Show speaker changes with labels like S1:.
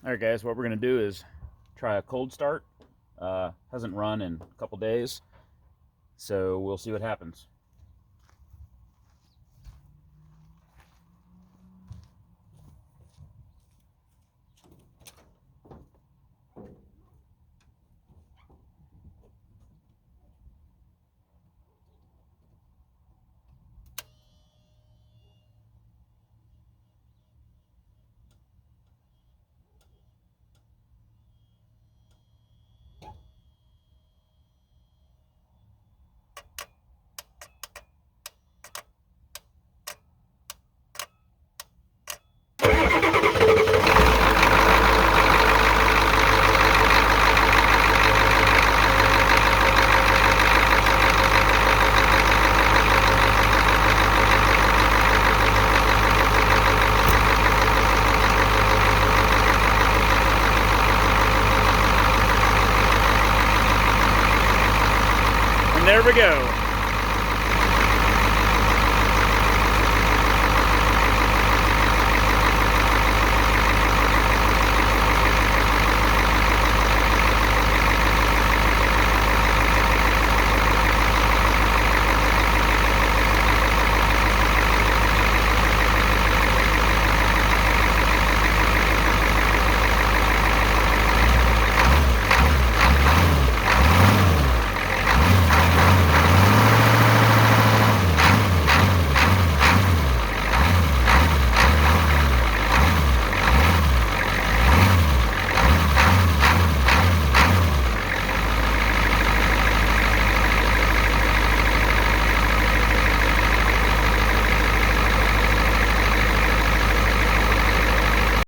S1: Alright guys, what we're going to do is try a cold start. Hasn't run in a couple days, so we'll see what happens. And there we go.